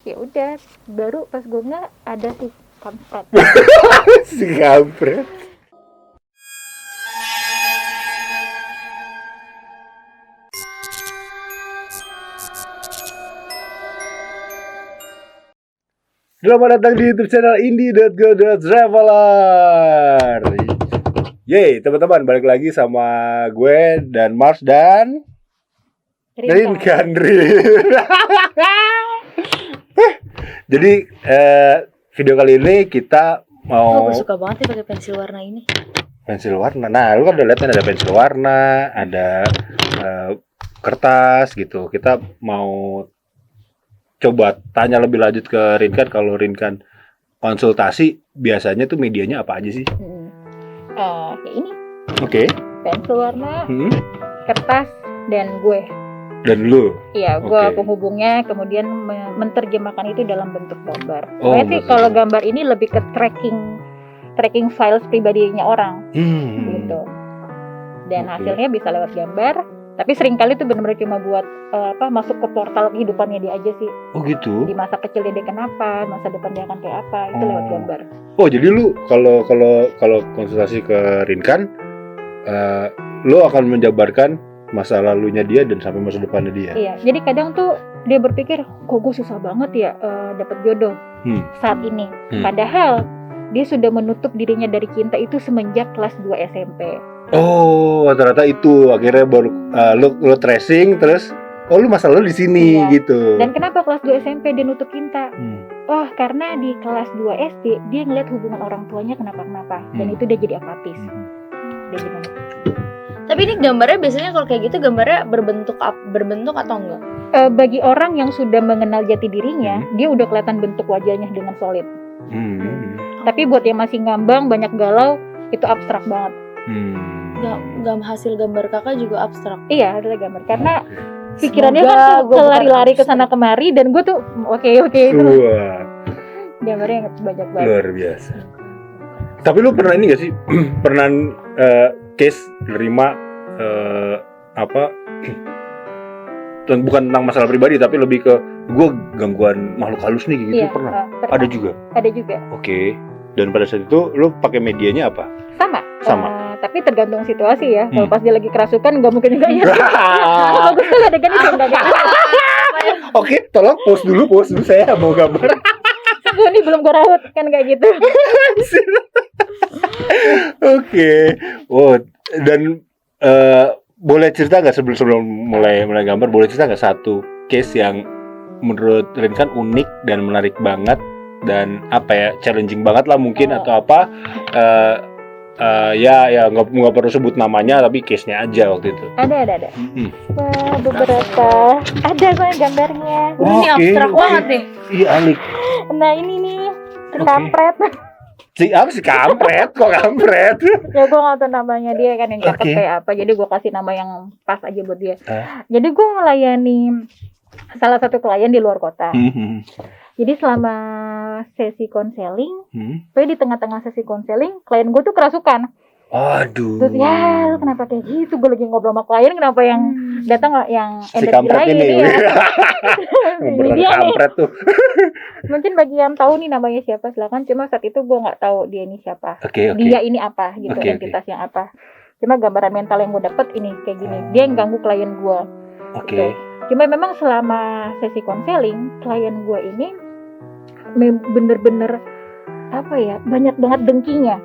Ya udah, baru pas gue nggak ada si kampret. Si kampret. Selamat datang di YouTube channel indie.go.traveler. Yeay, teman-teman, balik lagi sama gue dan Mars dan Rinkan. Jadi video kali ini kita mau gue suka banget ya pakai pensil warna ini. Pensil warna. Nah, lu kan udah lihat kan ada pensil warna, ada kertas gitu. Kita mau coba tanya lebih lanjut ke Rinkan. Kalau Rinkan konsultasi biasanya tuh medianya apa aja sih? Ya ini. Oke. Pensil warna, kertas, dan gue. Dan lu? Iya, gue penghubungnya kemudian menerjemahkan itu dalam bentuk gambar. Berarti kalau gambar ini lebih ke tracking files pribadinya orang, gitu. Dan hasilnya bisa lewat gambar. Tapi seringkali itu benar-benar cuma buat masuk ke portal kehidupannya dia aja sih. Oh gitu. Di masa kecilnya dia kenapa, masa depan dia akan kayak apa, itu lewat gambar. Oh jadi lu kalau konsultasi ke Rinkan, lu akan menjabarkan masa lalunya dia dan sampai masa depannya dia. Iya. Jadi kadang tuh dia berpikir, kok gue susah banget ya dapat jodoh saat ini. Padahal dia sudah menutup dirinya dari cinta itu semenjak kelas 2 SMP. Oh, ternyata itu akhirnya baru lu tracing terus lu masa lalu di sini gitu. Dan kenapa kelas 2 SMP dia nutup cinta? Oh, karena di kelas 2 SD dia ngeliat hubungan orang tuanya kenapa-kenapa dan itu dia jadi apatis. Dia gimana? Tapi ini gambarnya biasanya kalau kayak gitu gambarnya berbentuk atau enggak? Bagi orang yang sudah mengenal jati dirinya, dia udah kelihatan bentuk wajahnya dengan solid. Tapi buat yang masih ngambang, banyak galau, itu abstrak banget. Hasil gambar kakak juga abstrak. Iya, hasil gambar karena pikirannya kan tuh lari-lari ke sana kemari dan gue tuh oke itu. Gambarnya banyak banget. Luar biasa. Tapi lu pernah ini gak sih? Pernah case nerima bukan tentang masalah pribadi tapi lebih ke gue gangguan makhluk halus nih gitu. Pernah? Ada juga. Oke. Dan pada saat itu lu pakai medianya apa? Sama. Tapi tergantung situasi ya. Kalau pas dia lagi kerasukan nggak mungkin juga ya. Bagus tuh adegan itu enggak. Oke, tolong pause dulu saya mau gambar. Gue nih belum gue raut kan kayak gitu. Oke. Oh, dan boleh cerita nggak sebelum mulai gambar, boleh cerita nggak satu case yang menurut Rinkan unik dan menarik banget dan challenging banget lah mungkin atau apa? Ya nggak perlu sebut namanya tapi case-nya aja waktu itu. Ada. Beberapa. Ada kok gambarnya. Ini abstrak banget nih. Iya Alik. Nah ini nih kampret. Si kampret? Kok kampret? Ya gue nggak tahu namanya dia kan yang cakep kayak apa. Jadi gue kasih nama yang pas aja buat dia. Jadi gue melayani salah satu klien di luar kota. Jadi selama sesi konseling, di tengah-tengah sesi konseling, klien gue tuh kerasukan. Aduh. Terus ya, lu kenapa kayak gitu? Gue lagi ngobrol sama klien, kenapa yang datang yang si kampret ini ya? Ngobrol kampret tuh. Mungkin bagi yang tahu nih namanya siapa silakan. Cuma saat itu gue nggak tahu dia ini siapa. Dia ini apa gitu, entitas yang apa. Cuma gambaran mental yang gue dapet ini kayak gini. Dia yang ganggu klien gue. Gitu. Cuma memang selama sesi konseling, klien gue ini bener-bener banyak banget dengkinya.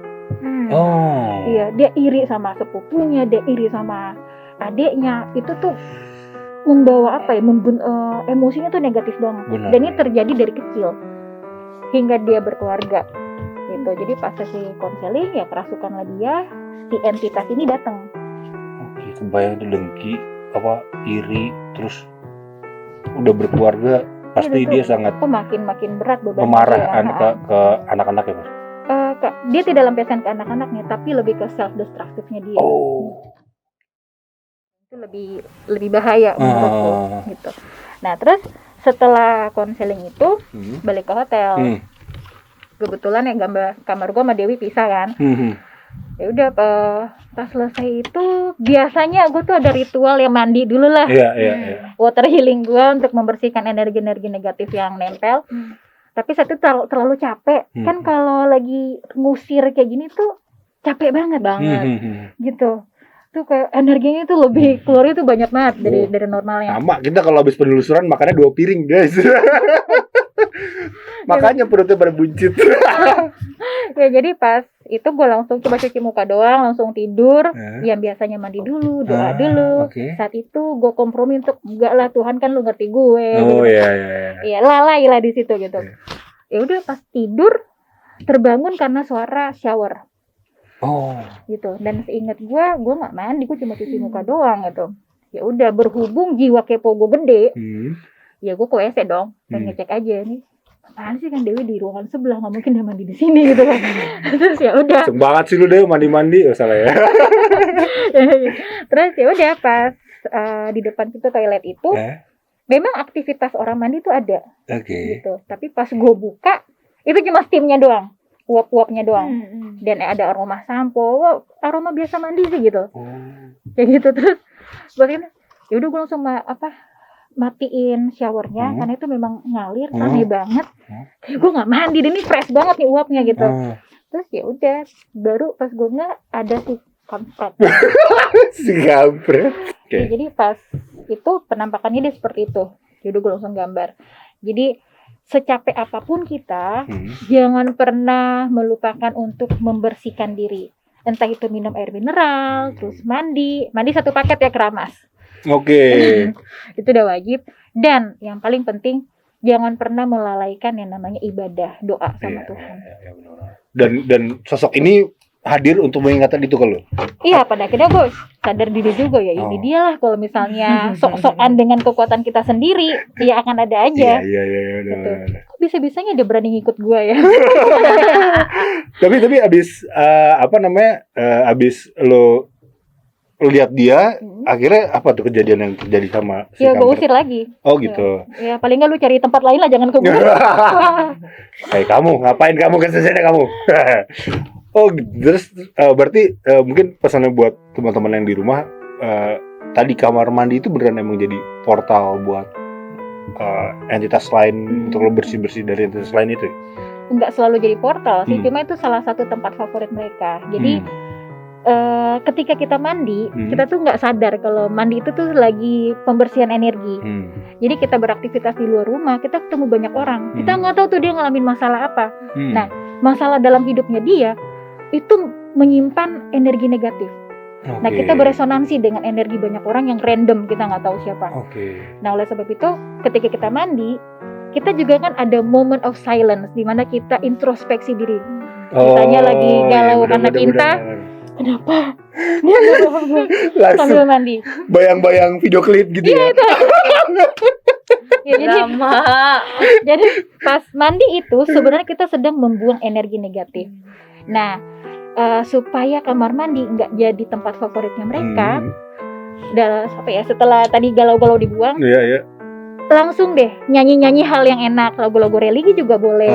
Iya, dia iri sama sepupunya, dia iri sama adiknya. Itu tuh membawa emosinya tuh negatif banget. Dan ini terjadi dari kecil hingga dia berkeluarga. Gitu. Jadi pas sesi konseling ya kerasukanlah dia, si entitas ini datang. Oke, kebayang tuh dengki, iri, terus udah berkeluarga. Pasti dia sangat makin berat beban pemarah ke anak-anaknya, Mas. Dia tidak lampiaskan ke anak-anaknya, tapi lebih ke self destruktifnya dia. Itu lebih bahaya menurutku gitu. Nah, terus setelah konseling itu balik ke hotel. Kebetulan ya kamar gua sama Dewi pisah kan. Ya udah pas selesai itu biasanya gue tuh ada ritual yang mandi dulu lah. Iya. Water healing gue untuk membersihkan energi-energi negatif yang nempel. Tapi saat itu terlalu capek. Kan kalau lagi ngusir kayak gini tuh capek banget gitu. Tuh kayak energinya itu lebih keluarnya tuh banyak banget dari normalnya. Sama kita kalau habis penelusuran makannya 2 piring guys. Makanya perutnya pada buncit. Ya jadi pas itu gue langsung coba cuci muka doang, langsung tidur. Yang biasanya mandi dulu, doa dulu. Saat itu gue kompromi untuk enggak lah, Tuhan kan lu ngerti gue. Oh gitu. iya. Iya, lalai lah di situ gitu. Ya udah pas tidur terbangun karena suara shower. Oh. Gitu. Dan seingat gue nggak mandi, gue cuma cuci muka doang gitu. Ya udah, berhubung jiwa kepo gue gede, ya gue ke WC dong, dan ngecek aja nih. Apaan sih kan Dewi di ruangan sebelah, nggak mungkin dia mandi di sini gitu kan. Terus ya udah. Semangat sih lu Dewi mandi-mandi, oh salah ya. Terus ya udah pas di depan pintu toilet itu, memang aktivitas orang mandi itu ada. Gitu. Tapi pas gue buka, itu cuma steamnya doang. Uap-uapnya doang. Dan ada aroma sampo, aroma biasa mandi sih gitu. Kayak gitu. Terus buat ini, ya udah gue langsung matiin showernya karena itu memang ngalir aneh banget. Kayak gue nggak mandi, ini fresh banget nih uapnya gitu. Terus ya udah, baru pas gue nggak ada si kampret. Si kampret. Ya, jadi pas itu penampakannya dia seperti itu. Jadi gue langsung gambar. Jadi secapek apapun kita, jangan pernah melupakan untuk membersihkan diri. Entah itu minum air mineral, terus mandi 1 paket ya Keramas. Itu udah wajib. Dan yang paling penting, jangan pernah melalaikan yang namanya ibadah, doa sama Tuhan. Dan sosok ini hadir untuk mengingatkan itu ke lu. Iya, pada akhirnya gue sadar diri juga ya, ini dia lah kalau misalnya sok-sokan dengan kekuatan kita sendiri, ya akan ada aja. Iya. Gitu. Bisa-bisanya dia berani ngikut gue ya. Tapi abis abis lo lihat dia, akhirnya apa tuh kejadian yang terjadi sama si ya gue kampret? usir lagi. Oh gitu. Ya paling nggak lu cari tempat lain lah, jangan ke gue. Kayak kamu, ngapain kamu ke sini kamu? Oh, terus berarti mungkin pesannya buat teman-teman yang di rumah, tadi kamar mandi itu beneran emang jadi portal buat entitas lain untuk lo bersih-bersih dari entitas lain itu? Nggak selalu jadi portal sih, cuma itu salah satu tempat favorit mereka. Jadi ketika kita mandi, kita tuh nggak sadar kalau mandi itu tuh lagi pembersihan energi. Jadi kita beraktivitas di luar rumah, kita ketemu banyak orang. Kita nggak tahu tuh dia ngalamin masalah apa. Nah, masalah dalam hidupnya dia itu menyimpan energi negatif. Nah, kita beresonansi dengan energi banyak orang yang random, kita nggak tahu siapa. Nah, oleh sebab itu, ketika kita mandi, kita juga kan ada moment of silence di mana kita introspeksi diri. Misalnya lagi galau karena cinta, kenapa? Sambil mandi. Bayang-bayang video klip gitu ya. Jadi pas mandi itu sebenarnya kita sedang membuang energi negatif. Nah, supaya kamar mandi nggak jadi tempat favoritnya mereka, setelah tadi galau-galau dibuang, langsung deh nyanyi-nyanyi hal yang enak, lagu-lagu religi juga boleh,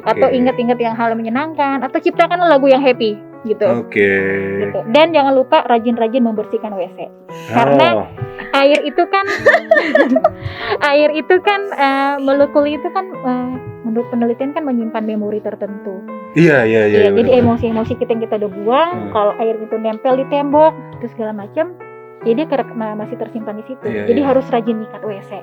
atau ingat-ingat yang hal menyenangkan, atau ciptakan lagu yang happy gitu. Gitu. Dan jangan lupa rajin-rajin membersihkan WC, karena air itu kan molekul itu kan menurut penelitian kan menyimpan memori tertentu. Iya. Jadi emosi-emosi kita yang kita udah buang, kalau air itu nempel di tembok, terus segala macam, ya dia masih tersimpan di situ. Jadi harus rajin nyikat WC.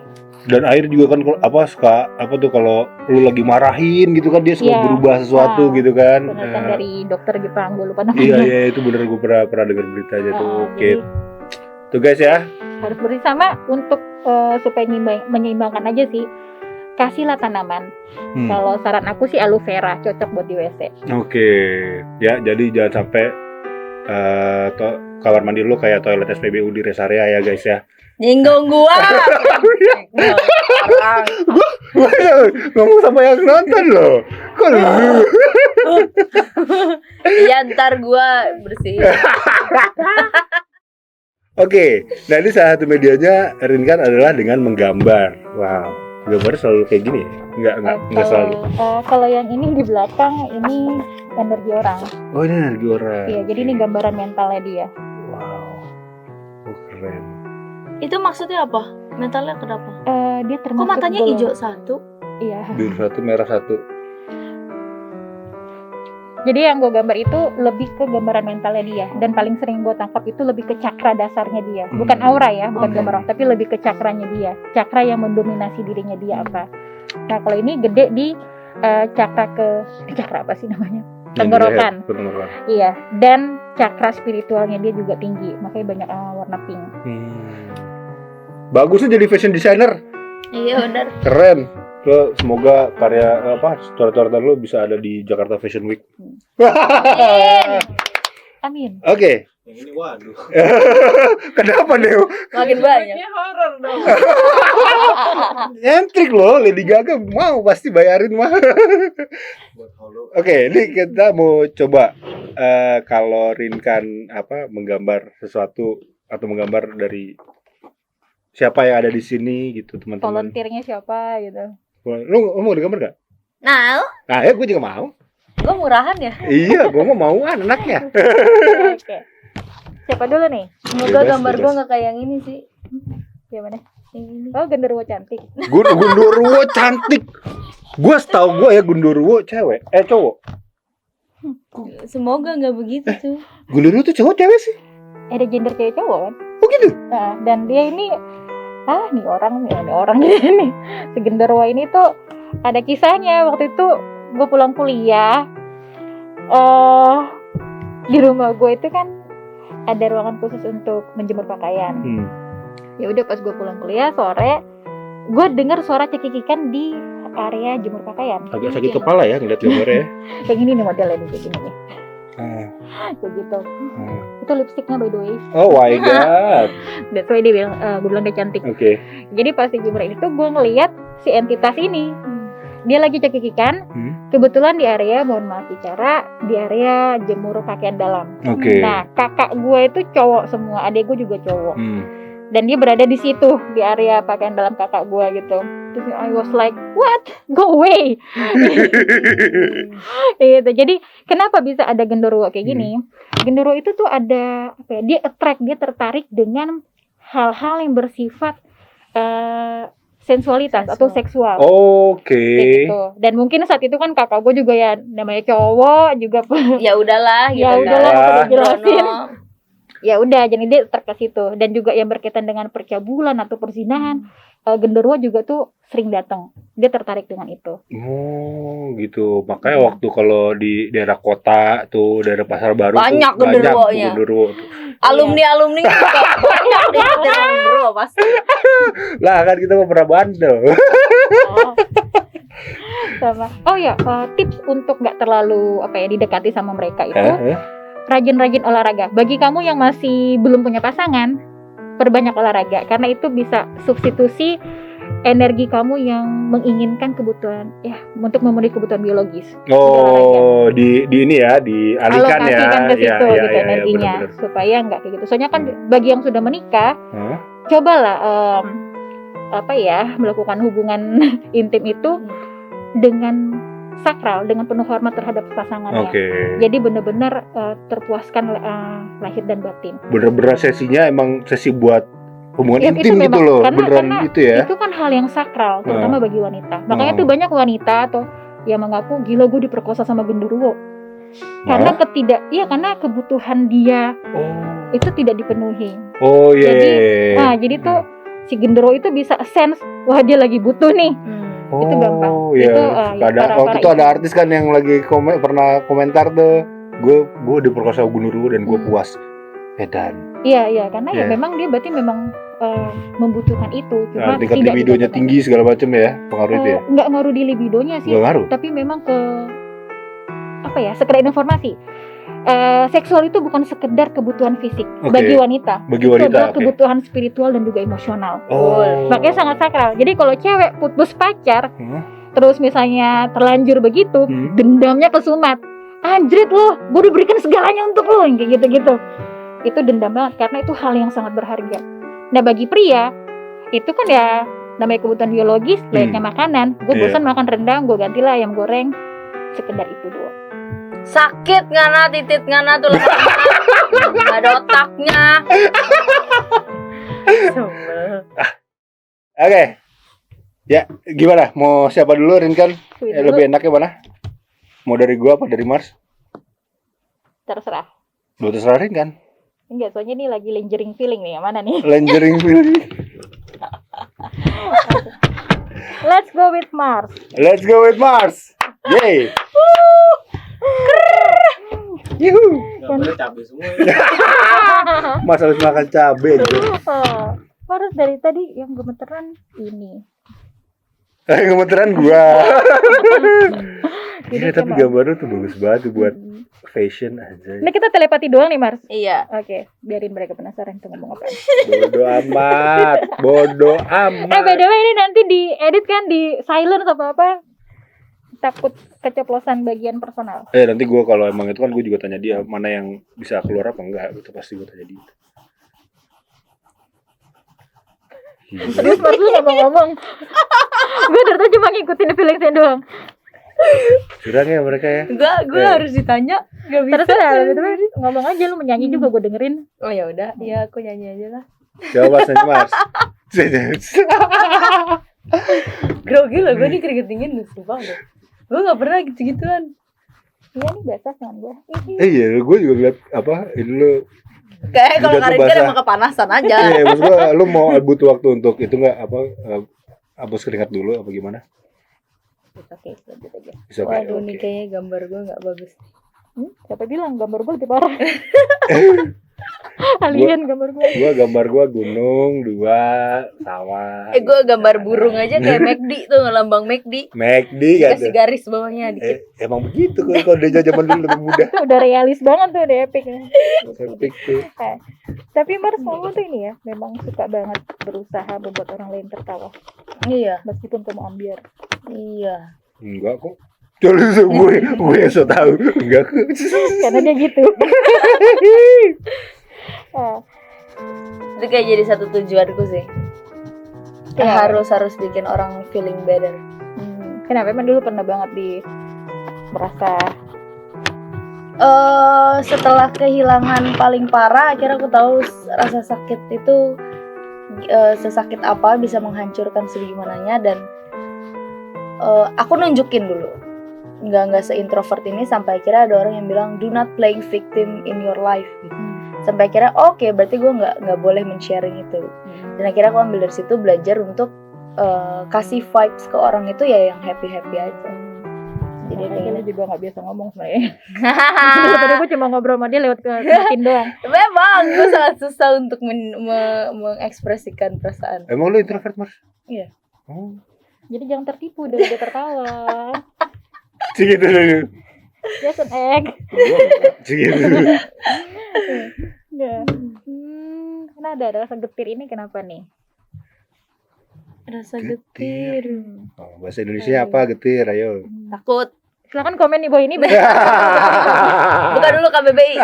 Dan air juga kan kalau lu lagi marahin gitu kan, dia suka berubah sesuatu gitu kan. Penelitian dari dokter Jepang, gue lupa namanya. Iya itu bener, gue pernah dengar beritanya tuh. Tuh guys ya, harus bersama untuk supaya menyeimbangkan aja sih. Kasihlah tanaman. Kalau saran aku sih aloe vera, cocok buat di WC. Ya jadi jangan sampai kamar mandi lu kayak toilet SPBU di rest area ya guys ya. Nyinggung gua. Gua ngomong sama yang nonton loh. Kok lu? Iya, ntar gua bersihin. Nah ini salah satu medianya Rinkan adalah dengan menggambar. Wow, gambarnya selalu kayak gini ya? Enggak selalu. Kalau yang ini di belakang, ini energi orang. Oh, ini energi aura. Iya, jadi ini gambaran mentalnya dia. Wow. Oh, keren. Itu maksudnya apa? Mentalnya kenapa? Dia Kok termasuk matanya golongan- hijau satu? Iya. Biru satu, merah satu. Jadi yang gue gambar itu lebih ke gambaran mentalnya dia, dan paling sering gue tangkap itu lebih ke cakra dasarnya dia, bukan aura ya, bukan Oke. gambar aura, tapi lebih ke cakranya dia, cakra yang mendominasi dirinya dia apa. Nah kalau ini gede di cakra apa sih namanya? Tenggorokan. Tenggorokan. Iya, dan cakra spiritualnya dia juga tinggi, makanya banyak warna pink. Bagusnya jadi fashion designer. Iya benar. Keren. Lo semoga karya coret-coretan lo bisa ada di Jakarta Fashion Week. Amin. Oke. Yang ini waduh. Kenapa Neo? Makin banyak. Horor dong. Nyentrik loh, Lady Gaga mau pasti bayarin mah. Buat holo. Oke, ini kita mau coba kalau Rinkan menggambar sesuatu atau menggambar dari siapa yang ada di sini gitu teman-teman. Volunteernya siapa gitu? Lu mau digambar gak? Nah, Nah, ya gue juga mau. gue murahan ya. Iya, gue mau anaknya. Oke. Siapa dulu nih? Semoga Bebas, gambar gue bebas. nggak kayak yang ini sih. Yang mana? Yang ini. Oh, genderuwo cantik. Gundurwo cantik. Gue setahu gue ya Gundurwo cewek, cowok. Semoga nggak begitu tuh. Gundurwo tuh cowok cewek sih. Ada gender cewek cowok kan? Oh gitu. Nah, dan dia ini nih orang nih. Si genderuwo ini tuh ada kisahnya. Waktu itu gue pulang kuliah. Di rumah gue itu kan ada ruangan khusus untuk menjemur pakaian. Ya udah pas gue pulang kuliah sore, gue dengar suara cekikikan di area jemur pakaian. Agak sakit kepala ya ngeliat gambarnya. Kayak gini nih modelnya nih, kayak gini nih. Ah. Kayak gitu. Itu lipstiknya by the way. Oh my god. That's why dia bilang, gue bilang dia cantik. Oke. Jadi pas di jemur ini tuh gue ngeliat si entitas ini. Dia lagi cekikikan. Hmm. Kebetulan di area, mohon maaf bicara, di area jemur pakaian dalam. Oke. Nah, kakak gue itu cowok semua, adik gue juga cowok. Hmm. Dan dia berada di situ, di area pakaian dalam kakak gue gitu. Terus I was like, what? Go away. Gitu. Jadi kenapa bisa ada genderuwo kayak gini? Genderuwo itu tuh ada apa ya? Dia attract, dia tertarik dengan hal-hal yang bersifat sensualitas atau seksual. Oke. Kayak gitu. Dan mungkin saat itu kan kakak gue juga ya namanya cowok juga. Ya udahlah, Ya gitu udahlah, kan. nggak perlu jelasin. Dono. Ya udah, jadi dia terke situ. Dan juga yang berkaitan dengan percabulan atau perzinahan, genderuwo juga tuh sering datang. Dia tertarik dengan itu. Oh gitu. Makanya waktu kalau di daerah kota tuh, daerah pasar baru Banyak tuh, genderuwonya. genderuwo tuh. Alumni juga banyak di genderuwo pasti. Lah kan kita mau pernah bandel. Sama. Oh ya, tips untuk nggak terlalu didekati sama mereka itu rajin-rajin olahraga. Bagi kamu yang masih belum punya pasangan, perbanyak olahraga karena itu bisa substitusi energi kamu yang menginginkan kebutuhan untuk memenuhi kebutuhan biologis. Oh, di ini ya, dialihkan ya. Alokasikan ke situ Ya, gitu energinya bener-bener. supaya nggak kayak gitu. Soalnya kan bagi yang sudah menikah, Hah? cobalah melakukan hubungan intim itu dengan sakral, dengan penuh hormat terhadap pasangannya. Oke. Jadi benar-benar terpuaskan lahir dan batin. Bener-bener sesinya emang sesi buat hubungan Ya, intim itu gitu memang. loh, Karena beneran itu ya. Itu kan hal yang sakral, terutama bagi wanita. Makanya Oh. tuh banyak wanita atau yang mengaku gila gue diperkosa sama genderuwo. Karena karena kebutuhan dia itu tidak dipenuhi. Oh iya. Jadi tuh si genderuwo itu bisa sense, wah dia lagi butuh nih. Itu gampang. Iya. Itu, Waktu itu ada artis kan yang lagi pernah komentar tuh, gue diperkosa genderuwo dan gue puas. Edan. Iya, karena ya Iya. memang dia berarti memang membutuhkan itu. Cuma Tingkat tidak libidonya didapatkan. tinggi segala macam ya, pengaruh itu ya. Nggak ngaruh di libidonya sih, Nggak ngaruh. tapi memang ke sekedar informasi. Seksual itu bukan sekedar kebutuhan fisik Oke. bagi wanita. Bagi Itu wanita, adalah oke. kebutuhan spiritual dan juga emosional. Oh. Makanya sangat sakral. Jadi kalau cewek putus pacar, terus misalnya terlanjur begitu, dendamnya kesumat. Anjrit loh, gue udah berikan segalanya untuk lo, kayak gitu-gitu. Itu dendam banget karena itu hal yang sangat berharga. Nah bagi pria itu kan ya namanya kebutuhan biologis, layaknya makanan. Gue Iya. bosan makan rendang, gue gantilah ayam goreng. Sekedar itu doang. Sakit ngana titit ngana tulang nggak ada otaknya. Oke. Ya, gimana? Mau siapa dulu, Rinkan? Lebih enaknya mana? Mau dari gua apa dari Mars? Terserah. Lu terserah Rinkan. Enggak, soalnya ini lagi lingering feeling nih. Yang mana nih? Lingering feeling. Let's go with Mars. Let's go with Mars. Yay. Yuhu. Gambarnya cabai semua. Mas harus makan cabai. Mars dari tadi yang gemeteran ini. Gemeteran gua. Jadi Tapi emang- gambarnya tuh bagus banget tuh buat fashion aja. Ini kita telepati doang nih, Mars. Iya. Oke, biarin mereka penasaran tuh ngomong apa. Bodoh amat. Bodoh amat. By the way ini nanti diedit kan, di silent apa-apa. Takut keceplosan bagian personal. Nanti gua kalau emang itu kan gua juga tanya dia mana yang bisa keluar apa enggak, itu pasti gua tanya dia. Terus Mars lu nggak mau ngomong. Gue dari tadi cuma ngikutin feeling-nya doang. Curang ya mereka ya. Gue harus ditanya. Gak bisa. Terserah, ngomong aja, lu menyanyi juga gue dengerin. Oh ya udah, ya aku nyanyi aja lah. Coba senyum Mas. Grogi lah gue nih keringet dingin nih, sumpah deh. Gue nggak pernah gitu-gituan. Iya nih basah kan gue. Iya, gue juga ngeliat apa ini lu. Kayak kalau Udah tuh Karin kan basah. emang kepanasan aja. Iya, maksud gua lu mau butuh waktu untuk itu nggak apa hapus keringat dulu apa gimana? Oke, lanjut aja. Bisa Waduh nih kayaknya gambar gue nggak bagus. Siapa bilang gambar gue lebih parah? Alien gambar gue. Gambar gua gunung, 2 sawah. Gue gambar burung aja kayak McD tuh, lambang McD. McD Kasih kan. garis bawahnya dikit. Emang begitu kalau dia zaman dulu lebih mudah. Itu udah realis banget tuh, udah epic ya. Epic tuh. Tapi Mars kamu tuh ini ya, memang suka banget berusaha membuat orang lain tertawa, Iya, meskipun kamu ambiar. iya. Enggak kok. Terus gue yang so tahu. Enggak kok. Karena dia gitu. Itu kayak jadi satu tujuanku sih. Ya. Harus bikin orang feeling better. Kenapa emang dulu pernah banget merasa Setelah kehilangan paling parah, akhirnya aku tahu rasa sakit itu sesakit apa, bisa menghancurkan segimananya. Dan aku nunjukin dulu, nggak seintrovert ini, sampai akhirnya ada orang yang bilang do not playing victim in your life gitu. Sampai akhirnya oke, berarti gue nggak boleh men-sharing itu. Dan akhirnya aku ambil dari situ, belajar untuk kasih vibes ke orang itu ya yang happy aja. Jadi kayaknya juga nggak biasa ngomong sebenarnya. Tadi gue cuma ngobrol sama dia lewat ketin doang. Memang gue sangat susah untuk mengekspresikan perasaan. Emang lu introvert, Mas? Iya. Oh. Jadi jangan tertipu dari dia tertawa. Segitu dulu. Just an egg. Segitu dulu. Ya. Karena ada rasa getir ini kenapa nih? Rasa getir. Oh, bahasa Indonesia apa getir? Ayo. Takut. Silakan komen nih boy ini. Buka dulu KBBI.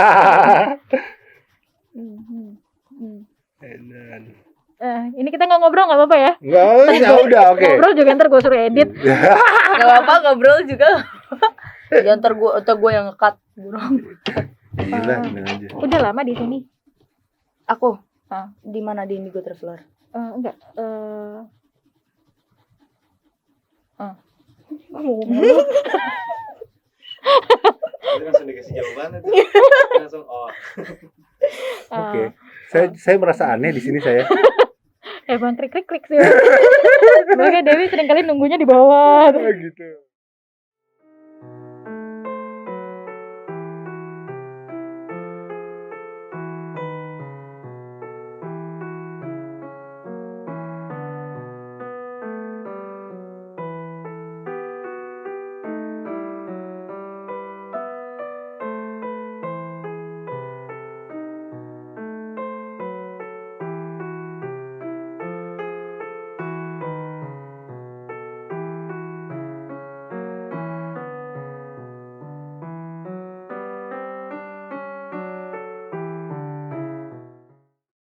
Ini kita nggak ngobrol nggak apa-apa ya? Enggak, ya udah oke. Ngobrol juga ntar gue suruh edit. Gak apa-apa, ngobrol juga. Ya ntar gue yang nge-cut. Gila, tenang aja. Udah lama di sini? Aku? Ah. Di mana di Indigo Traveler? Enggak. Ini langsung dikasih jawaban itu. Langsung Oke. Saya merasa aneh di sini saya. Emang krik sih. Makanya Dewi sering kali nunggunya di bawah. Gitu.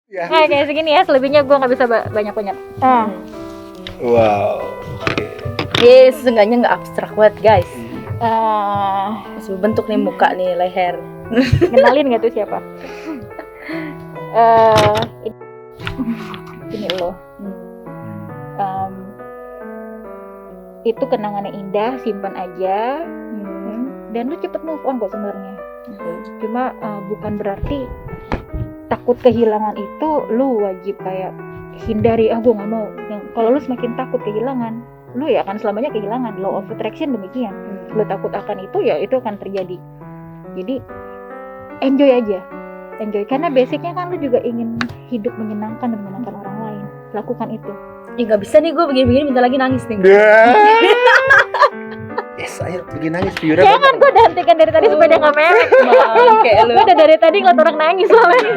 Ya. Nah, kayak segini ya, selebihnya gue nggak bisa banyak-banyak. Wow. Yes, seenggaknya nggak abstrak banget guys. Masih berbentuk nih muka nih, leher. Kenalin nggak tuh siapa? Ini loh. Itu kenangannya indah, simpan aja. Dan lu cepet move on kok sebenarnya. Cuma bukan berarti takut kehilangan itu lu wajib kayak hindari. Gue nggak mau. Kalau lu semakin takut kehilangan, lu ya akan selamanya kehilangan. Law of attraction demikian. Lu takut akan itu, ya itu akan terjadi. Jadi enjoy aja, enjoy, karena basicnya kan lu juga ingin hidup menyenangkan dan menyenangkan orang lain. Lakukan itu. Nggak bisa nih gue begini-begini bentar lagi nangis nih. Yes, ayo bikin nangis Fiora. Jangan, gue udah hentikan dari tadi supaya dia nggak mewek. Kayak lu. Gue udah dari tadi ngeliat orang nangis soalnya.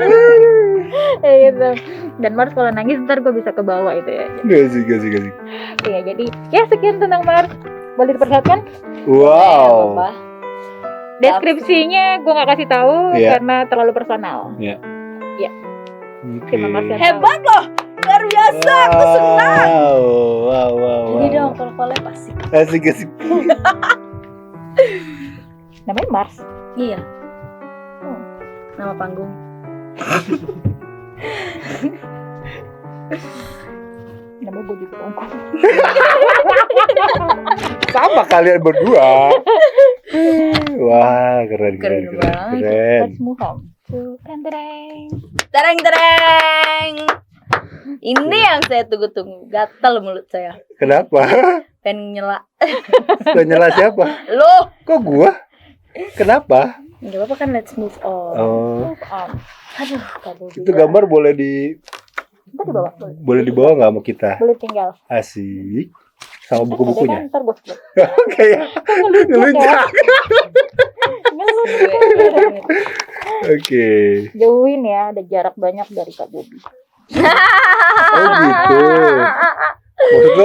Ya gitu. Dan Mars kalau nangis ntar gue bisa ke bawah itu ya. Gak sih. Iya, jadi ya sekian tentang Mars. Boleh diperlihatkan? Wow. Apa? Deskripsinya gue nggak kasih tahu karena terlalu personal. Iya. Iya. Oke. Cuma Mars yang tahu. Hebat loh, luar biasa. Aku senang. Wow. Ini dong kalau collab asik. Asik. Namanya Mars. Iya. Nama panggung. Nama gue juga panggung. Sama kalian berdua. Wah, keren. Let's move on to Kandereng. Tereng. Ini yang saya tunggu-tunggu. Gatal mulut saya. Kenapa? Pengen nyela. Lo nyela siapa? Loh. Kok gua? Kenapa? Gak apa-apa kan, let's move on. Oh, Move on. Aduh, kabur itu gambar boleh dibawa nggak sama kita? Boleh tinggal. Asik. Sama buku-bukunya. Ntar gue split. Oke ya. Ngelunjak. Oke. Jauhin ya, ada jarak banyak dari Kak Bobi. Oh gitu.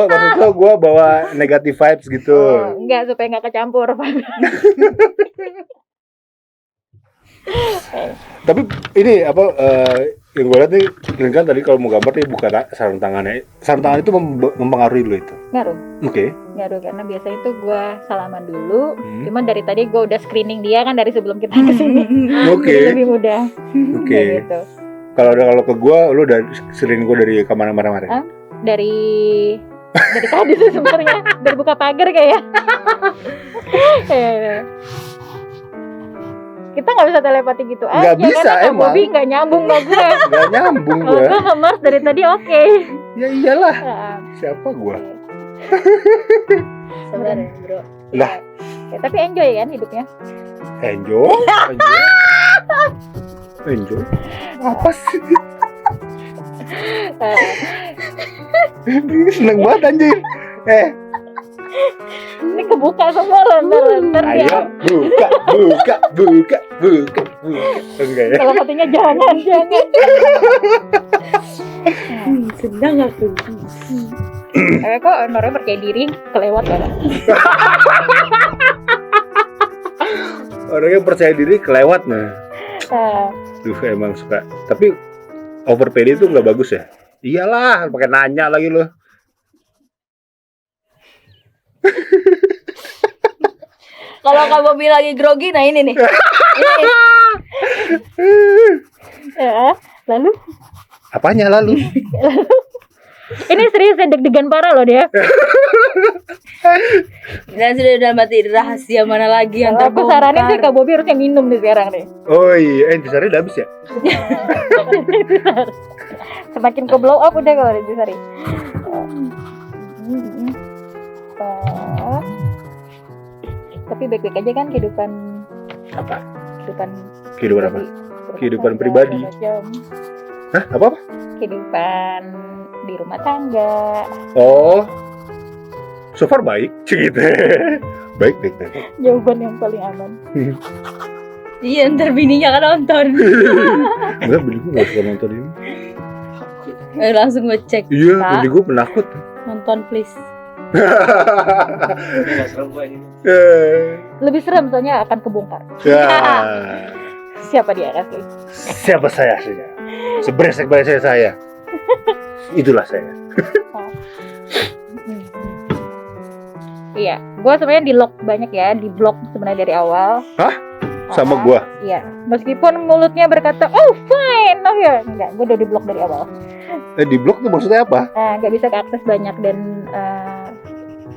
Maksud lo gue bawa negative vibes gitu. Enggak, supaya nggak kecampur. Tapi ini apa yang gue lihat nih, kan tadi kalau mau gambar nih buka sarung tangannya. Sarung tangan itu mempengaruhi lo itu? Ngaruh. Oke. Ngaruh, karena biasanya itu gue salaman dulu. Cuman dari tadi gue udah screening dia kan dari sebelum kita kesini. Oke. Jadi lebih mudah. Oke. Kayak gitu. Kalau ke gue, lo udah screening gue dari kemana-mana. Dari tadi sih sebenarnya, dari buka pagar kayak. Kita nggak bisa telepati gitu aja. Nggak bisa, karena emang. Bobi nggak nyambung sama gue. Nggak nyambung Kalau gue. gue sama Mars dari tadi oke. Ya iyalah. Siapa gue? Sabar ya, bro. Lah. Ya, tapi enjoy kan hidupnya. Enjoy. Apa sih? Seneng banget anjir. Ini kebuka semua lontar-lontar Ayo ya. buka. Enggak ya? Kalau katanya jangan. Sedang aku. Kok Nora percaya diri kelewat kan? Orangnya percaya diri kelewat nah. Duh emang suka. Tapi over PD itu nggak bagus ya? Iyalah, pakai nanya lagi lo. Kalau Kak Bobi lagi grogi, nah ini nih. Lalu? Apanya lalu? Ini serius ya, deg-degan parah loh dia. Dan sudah dalam hati rahasia mana lagi yang Aku terbongkar. saranin sih Kak Bobi harusnya minum nih sekarang nih. Oh iya, intisari udah habis ya? Semakin ke blow up udah kalau intisari. Tapi baik-baik aja kan kehidupan Apa? Kehidupan apa? Kehidupan pribadi. Hah? Apa? Kehidupan di rumah tangga. Oh, so far baik, gitu. Baik. Jawaban yang paling aman. Iya, ntar bininya kan nonton. Enggak, bini gue gak suka nonton ini. Langsung ngecek. Iya, Kak, bini gue penakut. nonton please. Nggak serem gua ini. Lebih serem soalnya akan kebongkar. Ya, Siapa dia asli? siapa saya aslinya? Sebresek-bresek saya. Itulah saya. Iya, gue sebenarnya di lock banyak ya, di blok sebenarnya dari awal. Hah? Sama gua? Iya, meskipun mulutnya berkata, oh fine, oh ya, enggak, gue udah di blok dari awal. Di blok tuh maksudnya apa? Nggak bisa keakses banyak dan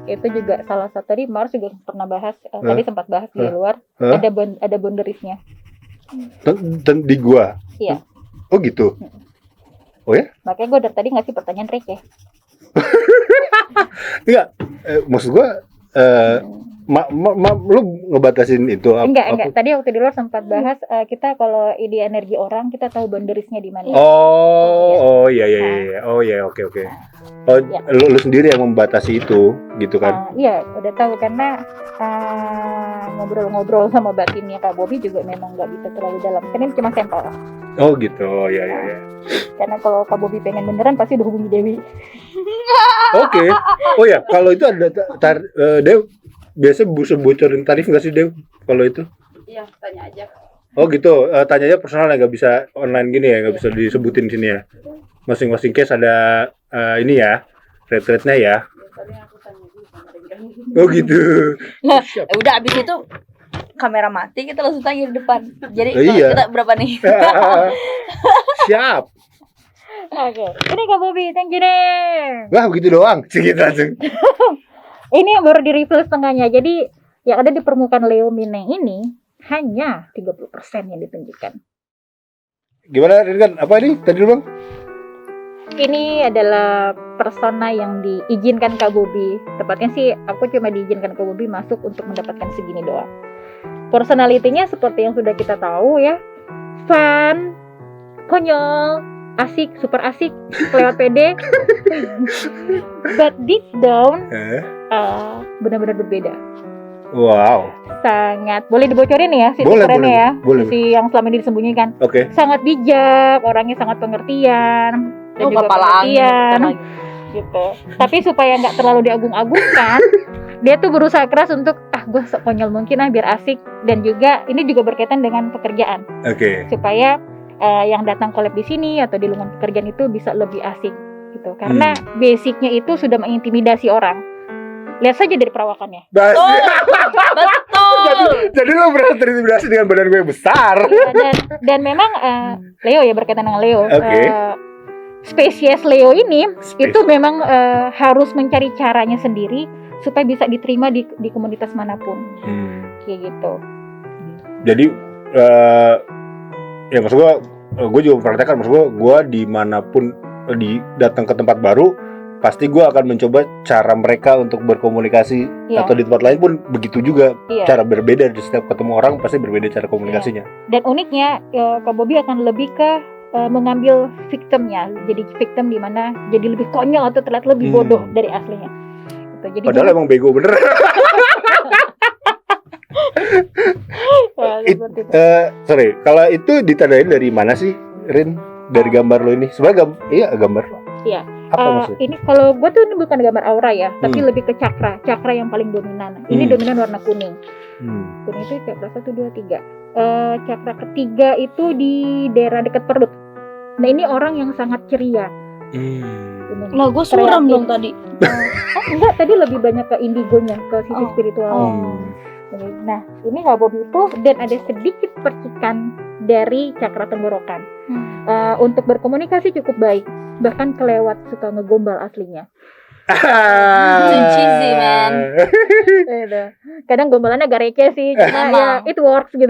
itu juga salah satu tadi Mars juga pernah bahas, tadi sempat bahas di luar, ada boundariesnya. Di gua? Iya. Oh gitu? Oh ya? Makanya gue dari tadi ngasih pertanyaan receh. Enggak, maksud gua lu ngebatasin itu Enggak. Tadi waktu di luar sempat bahas kita kalau ide energi orang kita tahu boundariesnya di mana. Oh iya. Oh iya, oke. Oh, Ya. lu sendiri yang membatasi itu, gitu kan? Iya, udah tahu karena ngobrol-ngobrol sama batinnya Kak Bobby juga memang nggak bisa terlalu dalam. Karena ini cuma sampel. Oh gitu, ya. Karena kalau Kak Bobby pengen beneran pasti udah hubungi Dewi. Oke. Oh ya, kalau itu ada Dew biasa bocorin tarif nggak sih Dew kalau itu? Iya, tanya aja. Oh gitu, tanya aja personal ya, nggak bisa online gini ya, nggak bisa disebutin sini ya. Masing-masing case ada ini ya, rate-nya ya. Oh gitu. Nah, udah abis itu kamera mati kita langsung tanya di depan. Jadi Iya. kita berapa nih? Siap. Oke, ini Kak Bobby, thank you deh. Wah begitu doang, segitu langsung. Ini yang baru di-reveal setengahnya. Jadi yang ada di permukaan Leo Mineng ini hanya 30% yang ditunjukkan. Gimana Rinkan? Apa ini tadi Bang? Ini adalah persona yang diizinkan Kak Bobby. Tepatnya sih aku cuma diizinkan Kak Bobby masuk untuk mendapatkan segini doang. Personalitinya seperti yang sudah kita tahu ya. Fun, konyol, asik, super asik, lewat pede. But deep down benar-benar berbeda. Wow. Sangat boleh dibocorin ya sisi Boleh, kerennya ya, boleh. sisi yang selama ini disembunyikan. Oke. Sangat bijak, orangnya sangat pengertian dan juga kepala angin pengertian gitu. Tapi supaya nggak terlalu diagung-agungkan, dia tuh berusaha keras untuk gue sekonyol mungkin biar asik, dan juga ini juga berkaitan dengan pekerjaan. Oke. Supaya yang datang collab di sini atau di lingkungan pekerjaan itu bisa lebih asik gitu. Karena basicnya itu sudah mengintimidasi orang. Lihat saja dari perawakannya. Betul. Jadi lo berasa terintimidasi dengan badan gue besar. Dan memang Leo ya, berkaitan dengan Leo. Oke. Spesies Leo ini itu memang harus mencari caranya sendiri supaya bisa diterima di komunitas manapun. Kayak gitu. Jadi ya maksud gue juga memperhatikan, maksud gue dimanapun datang ke tempat baru pasti gue akan mencoba cara mereka untuk berkomunikasi, atau di tempat lain pun begitu juga, cara berbeda. Di setiap ketemu orang pasti berbeda cara komunikasinya. Dan uniknya Kak Bobby akan lebih ke mengambil victimnya, jadi victim di mana jadi lebih konyol atau terlihat lebih bodoh dari aslinya. Gitu. Jadi padahal emang bego bener. Sorry, kalau itu ditandain dari mana sih, Rin? Dari gambar lo ini? Sebenarnya gambar. Iya. Apa maksudnya? Ini kalau gue tuh ini bukan gambar aura ya, tapi lebih ke cakra yang paling dominan. Ini dominan warna kuning. Kuning itu cakra 1, 2, 3. Cakra ketiga itu di daerah dekat perut. Nah ini orang yang sangat ceria. Lah gue suram dong tadi. Enggak, tadi lebih banyak ke indigonya, ke sisi spiritualnya. Nah ini Kak Bobby itu, dan ada sedikit percikan dari cakra tenggorokan. Untuk berkomunikasi cukup baik, bahkan kelewat suka ngegombal aslinya. Cheesy man. Kadang gombalannya agak receh sih, cuma ya it works gitu.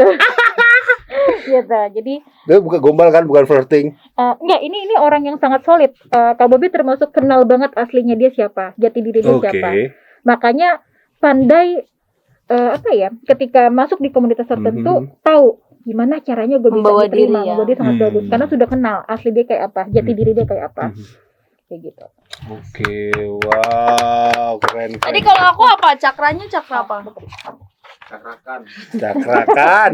Gitu. Jadi dia bukan gombal kan, bukan flirting. Enggak, ini orang yang sangat solid. Kak Bobby termasuk kenal banget aslinya dia siapa, jati diri dia siapa. Makanya pandai ketika masuk di komunitas tertentu, tahu gimana caranya gue bisa membawa diterima, diri, membawa dia sangat bagus, karena sudah kenal asli dia kayak apa, jati diri dia kayak apa. Kayak gitu. Oke, wow, keren. Tadi kalau aku apa? Cakranya cakra apa? Cakrakan.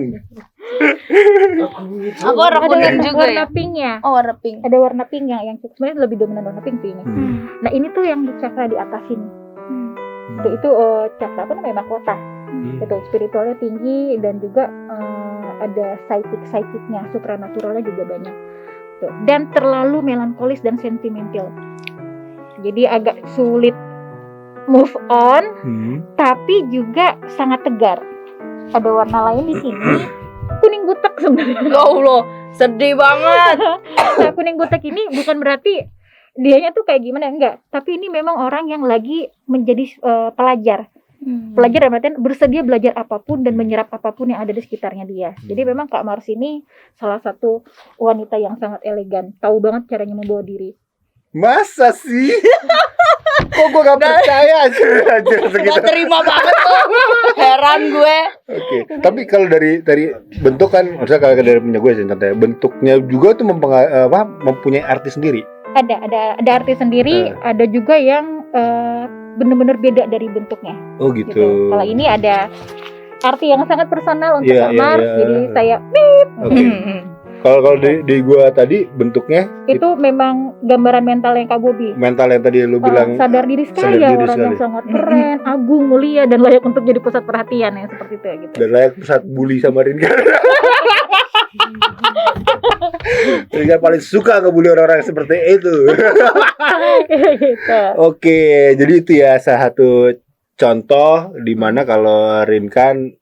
Aku warna kuning juga warna ya. pinknya. Oh, warna pink. Ada warna pink yang sebenarnya lebih dominan warna pink sih ini. Nah ini tuh yang di cakra di atas ini. Itu cakra apa namanya, mahkota. Itu spiritualnya tinggi, dan juga ada psychicnya, supranaturalnya juga banyak. Tuh. Dan terlalu melankolis dan sentimental. Jadi agak sulit move on, Hmm. tapi juga sangat tegar. Ada warna lain di sini, kuning butek sebenarnya. Ya Allah, sedih banget. Nah, kuning butek ini bukan berarti dianya tuh kayak gimana, enggak. Tapi ini memang orang yang lagi menjadi pelajar. Pelajar dalam artian bersedia belajar apapun dan menyerap apapun yang ada di sekitarnya dia. Jadi memang Kak Mars ini salah satu wanita yang sangat elegan, tahu banget caranya membawa diri. Masa sih? Kok gue gak percaya aja Gak segitu. terima banget tuh. Heran gue. Oke, tapi kalau dari bentuk kan, maksudnya kalau dari punya gue sih tante, bentuknya juga tuh mempunyai arti sendiri. Ada arti sendiri, ada juga yang benar-benar beda dari bentuknya. Oh gitu. Kalau ini ada arti yang sangat personal untuk Iya, Kak Mars, iya. jadi saya Oke. Kalau di gue tadi bentuknya itu memang gambaran mental yang Kak Bobi. mental yang tadi lu bilang Sadar diri sekali sadar ya, diri orang sekali. yang sangat keren, agung, mulia, dan layak untuk jadi pusat perhatian yang seperti itu gitu. dan layak pusat bully sama Rinka. Rinka paling suka ngebully orang-orang seperti itu. Gitu. Oke, jadi itu ya salah satu contoh di mana kalau Rinkan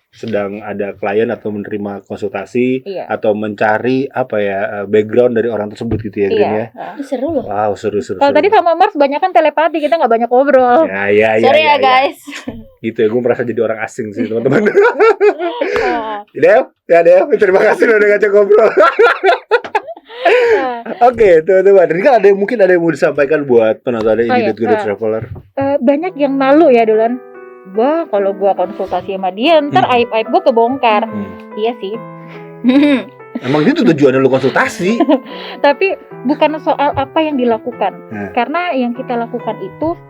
sedang ada klien atau menerima konsultasi Iya. atau mencari background dari orang tersebut gitu ya, Rin Iya. ya. Seru loh. Wow, seru. Kalau tadi sama Mars banyak kan telepati, kita nggak banyak ngobrol. ya, Sorry ya guys. Gitu ya, gue merasa jadi orang asing sih teman-teman. Ah, Dev, terima kasih udah ngajak ngobrol. ah. Oke, teman-teman. Rinkan mungkin ada yang mau disampaikan buat penonton Oh, iya. Indie Good Traveler. Banyak yang malu ya Dulan. Wah, kalau gua konsultasi sama dia, ntar aib-aib gua kebongkar. Iya sih. Emang itu tujuannya lu konsultasi? Tapi bukan soal apa yang dilakukan. Nah. Karena yang kita lakukan itu,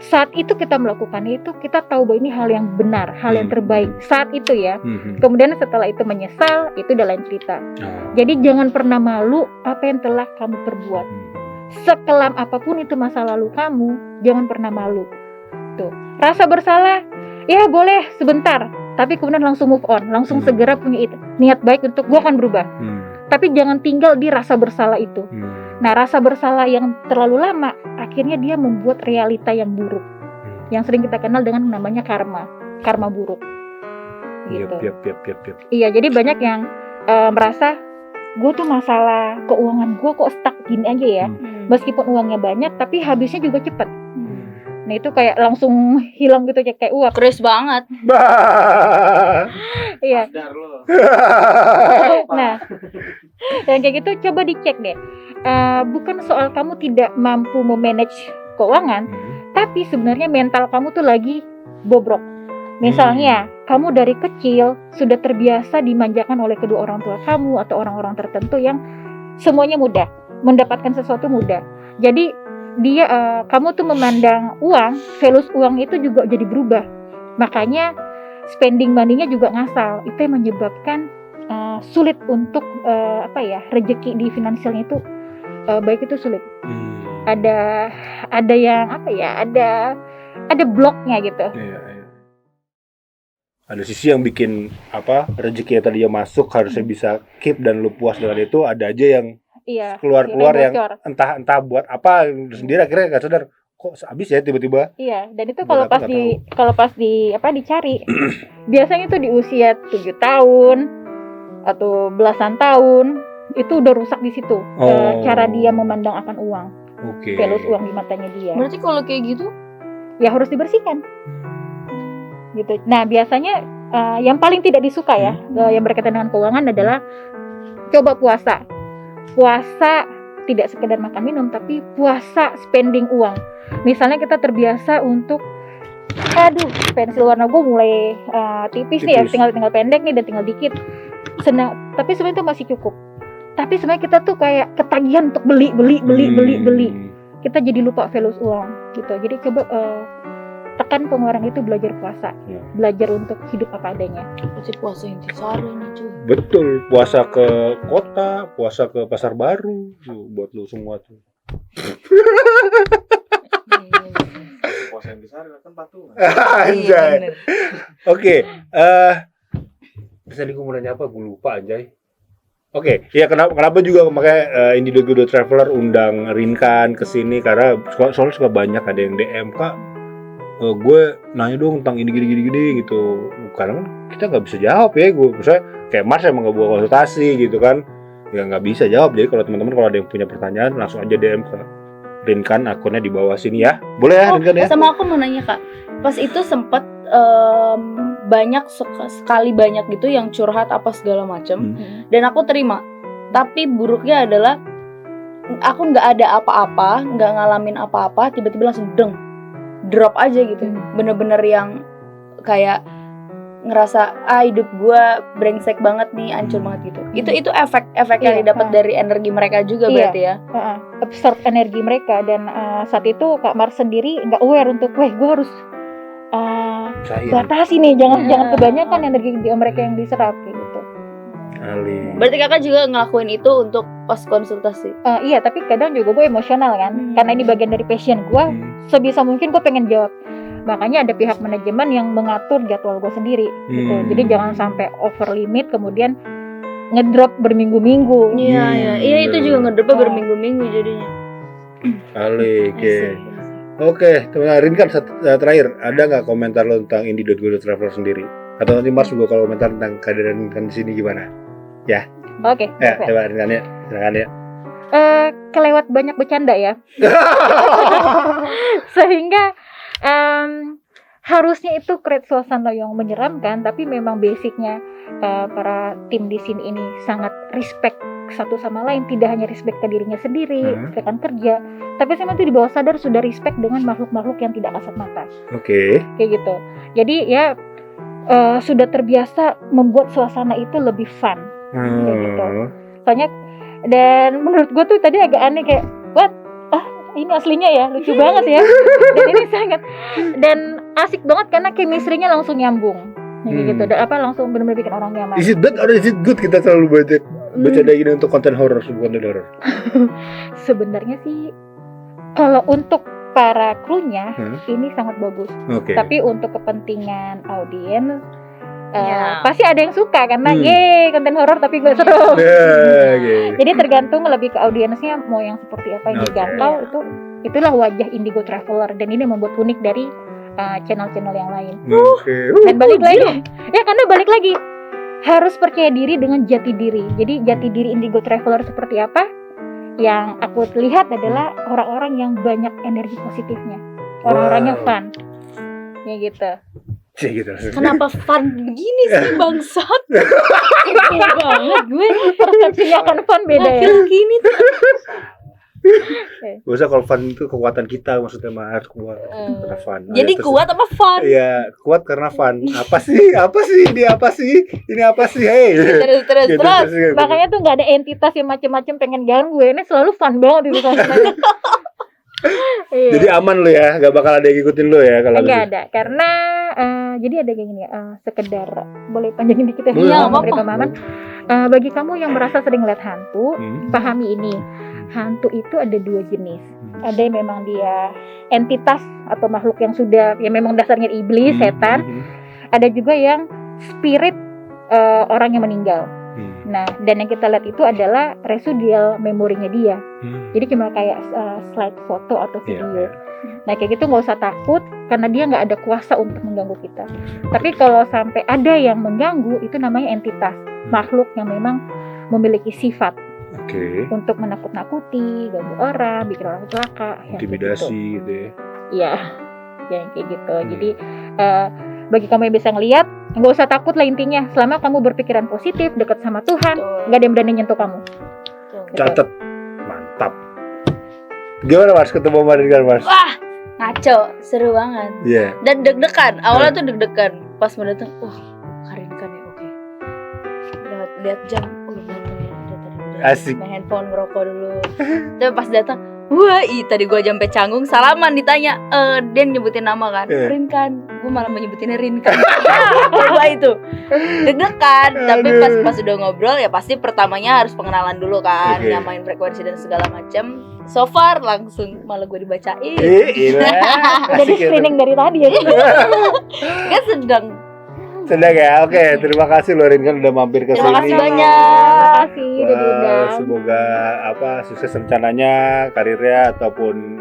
saat itu kita melakukan itu, kita tahu bahwa ini hal yang benar, hal yang terbaik. Saat itu ya. Kemudian setelah itu menyesal, itu udah lain cerita. Jadi jangan pernah malu apa yang telah kamu perbuat. Sekelam apapun itu masa lalu kamu, jangan pernah malu. Tuh. Rasa bersalah, ya boleh sebentar, tapi kemudian langsung move on, langsung segera punya niat baik untuk gue akan berubah. Tapi jangan tinggal di rasa bersalah itu. Nah, rasa bersalah yang terlalu lama, akhirnya dia membuat realita yang buruk, yang sering kita kenal dengan namanya karma buruk. Gitu. Yep. Iya, jadi banyak yang merasa gue tuh masalah keuangan gue kok stuck gini aja ya. Meskipun uangnya banyak, tapi habisnya juga cepet. Nah itu kayak langsung hilang gitu kayak uap. Keris banget. Iya. Sadar lo. Nah, yang kayak gitu coba dicek deh. Bukan soal kamu tidak mampu memanage keuangan, tapi sebenarnya mental kamu tuh lagi bobrok. Misalnya, kamu dari kecil sudah terbiasa dimanjakan oleh kedua orang tua kamu atau orang-orang tertentu yang semuanya mudah, mendapatkan sesuatu mudah. Jadi kamu tuh memandang uang, values uang itu juga jadi berubah. Makanya spending money-nya juga ngasal. Itu yang menyebabkan sulit untuk rezeki di finansialnya itu baik itu sulit. Ada yang ada bloknya gitu. Iya. Ada sisi yang bikin rezeki yang tadinya masuk harusnya bisa keep dan lu puas dengan itu, ada aja yang Iya, keluar yang bocor. entah buat apa sendiri akhirnya nggak sadar kok habis ya tiba-tiba. Iya, dan itu Buat apa kalau pas dicari biasanya tuh di usia 7 tahun atau belasan tahun itu udah rusak di situ. Cara dia memandang akan uang. Oke. Values uang di matanya dia. Berarti kalau kayak gitu Ya harus dibersihkan. Gitu. Nah, biasanya yang paling tidak disuka ya, yang berkaitan dengan keuangan adalah coba puasa. Puasa tidak sekedar makan minum, tapi puasa spending uang. Misalnya kita terbiasa untuk pensil warna gue mulai tipis nih ya, tinggal pendek nih dan tinggal dikit. Tapi sebenarnya itu masih cukup. Tapi sebenarnya kita tuh kayak ketagihan untuk beli. Kita jadi lupa values uang gitu. Jadi coba tekan pengeluaran itu, belajar puasa, belajar untuk hidup apa adanya. Pasti puasa intisari nih cuy. Betul, puasa ke kota, puasa ke pasar baru, tuh, buat lu semua tuh. Puasa yang besar kan patungan. Anjay. Oke, tadi gue mau nanya apa? Gue lupa anjay. Oke, ya kenapa juga makanya Indie Good Traveler undang Rinkan ke sini karena soalnya suka banyak ada yang DM, Kak, gue nanya dong tentang ini gini gitu. Karena kan kita nggak bisa jawab ya. Gue misalnya kayak Mars emang nggak buat konsultasi gitu kan, ya nggak bisa jawab. Jadi kalau teman-teman kalau ada yang punya pertanyaan langsung aja DM ke Rinkan, akunnya di bawah sini ya. Boleh ya Rinkan ya? Sama aku mau nanya Kak, pas itu sempet sekali banyak gitu yang curhat apa segala macam, dan aku terima. Tapi buruknya adalah aku nggak ada apa-apa, nggak ngalamin apa-apa, tiba-tiba langsung drop aja gitu. Bener-bener yang kayak ngerasa hidup gue brengsek banget nih, hancur banget gitu. Itu efek yang didapat dari energi mereka juga berarti ya. Absorb energi mereka, dan saat itu Kak Mars sendiri nggak aware untuk gue harus batasi nih, jangan kebanyakan energi mereka yang diserap kayak gitu. Berarti kakak juga ngelakuin itu untuk pas konsultasi? Iya, tapi kadang juga gue emosional kan, karena ini bagian dari passion gue. Sebisa mungkin gue pengen jawab, makanya ada pihak manajemen yang mengatur jadwal gue sendiri gitu. Jadi jangan sampai over limit kemudian ngedrop berminggu-minggu. Iya itu juga ngedropnya berminggu-minggu jadinya. Oke, teman Rinkan, terakhir ada nggak komentar lo tentang Indie.go.travel sendiri? Atau nanti Mars juga kalau komentar tentang kehadiran Rinkan di sini gimana? Ya. Oke. Ya, coba Rinkan ya, silakan ya. Kelewat banyak bercanda ya. Sehingga harusnya itu create suasana yang menyeramkan, tapi memang basicnya para tim di sini ini sangat respect satu sama lain, tidak hanya respect ke dirinya sendiri, rekan kerja, tapi sama itu di bawah sadar sudah respect dengan makhluk-makhluk yang tidak kasat mata. Oke. Kayak gitu. Jadi ya sudah terbiasa membuat suasana itu lebih fun. Kayak gitu. Soalnya, dan menurut gue tuh tadi agak aneh kayak, what? Ini aslinya ya, lucu banget ya. Dan ini sangat, dan asik banget karena chemistry-nya langsung nyambung. Gitu. Dan langsung benar-benar bikin orang nyaman. Is it bad or is it good kita selalu bercanda gini untuk konten horor, konten horor? Sebenarnya sih kalau untuk para krunya ini sangat bagus. Tapi untuk kepentingan audiens pasti ada yang suka karena konten horor tapi gue seru. Jadi tergantung lebih ke audiensnya mau yang seperti apa yang dijangkau. Itulah wajah Indigo Traveler, dan ini membuat unik dari channel-channel yang lain. Dan balik lagi ya, karena balik lagi harus percaya diri dengan jati diri. Jadi jati diri Indigo Traveler seperti apa? Yang aku lihat adalah orang-orang yang banyak energi positifnya, orang-orangnya fun, ya gitu. Kenapa fun begini sih bangsat? Banget gue. Persepsinya kan fun beda ya. Gini tuh. Gak usah, kalau fun itu kekuatan kita, maksudnya harus kuat karena fun. Jadi kuat apa fun? Iya, kuat karena fun. Apa sih? Ini apa sih? Hey. Terus. Makanya tuh nggak ada entitas yang macam-macam pengen ganggu. Ini selalu fun banget di sana. Jadi aman lo ya, gak bakal ada yang ngikutin lo ya kalau nggak ada, karena jadi ada kayak gini sekedar boleh panjangin dikit ya. Iya, memberi pemahaman. Bagi kamu yang merasa sering lihat hantu, pahami ini. Hantu itu ada dua jenis. Ada yang memang dia entitas atau makhluk yang sudah, ya memang dasarnya iblis, setan. Ada juga yang spirit orang yang meninggal. Nah, dan yang kita lihat itu adalah residual memorinya dia. Jadi cuma kayak slide foto atau video. Nah, kayak gitu nggak usah takut karena dia nggak ada kuasa untuk mengganggu kita. Tapi kalau sampai ada yang mengganggu, itu namanya entitas, makhluk yang memang memiliki sifat untuk menakut-nakuti, ganggu orang, bikin orang celaka, intimidasi gitu ya. Iya, yang kayak gitu. Jadi bagi kamu yang bisa ngelihat, nggak usah takut lah intinya. Selama kamu berpikiran positif, dekat sama Tuhan, nggak ada yang berani nyentuh kamu. Catat, mantap. Gimana Mas ketemu Rinkan Mas? Wah, ngaco, seru banget. Dan deg-degan, awalnya tuh deg-degan. Pas mau datang, Rinkan ya, oke. Lihat jam, datang ya, asik. Main handphone, ngerokok dulu. Tapi pas datang, wah, tadi gue sampai canggung, salaman ditanya, dia nyebutin nama kan, Rinkan, gue malah menyebutinnya Rinkan. Coba itu, deg-degan. Tapi pas udah ngobrol ya pasti pertamanya harus pengenalan dulu kan, nyamain frekuensi dan segala macam. So far langsung malah gue dibacain. Udah di screening dari tadi ya. Kan sedang ya. Oke, terima kasih loh Rinkan udah mampir ke sini. Terima kasih banyak. Terima kasih udah diundang. Semoga sukses rencananya, karirnya ataupun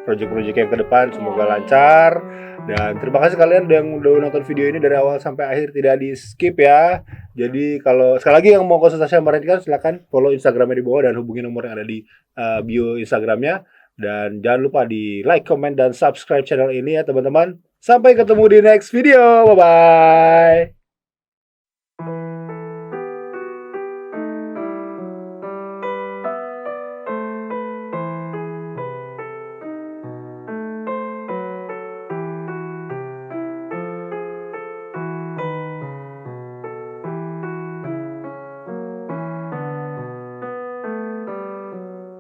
proyek-proyek yang ke depan semoga lancar. Dan terima kasih kalian yang udah nonton video ini dari awal sampai akhir, tidak di skip ya. Jadi kalau sekali lagi yang mau konsultasi sama Renkan silakan follow Instagramnya di bawah dan hubungi nomor yang ada di bio Instagramnya. Dan jangan lupa di like, comment, dan subscribe channel ini ya teman-teman. Sampai ketemu di next video. Bye-bye.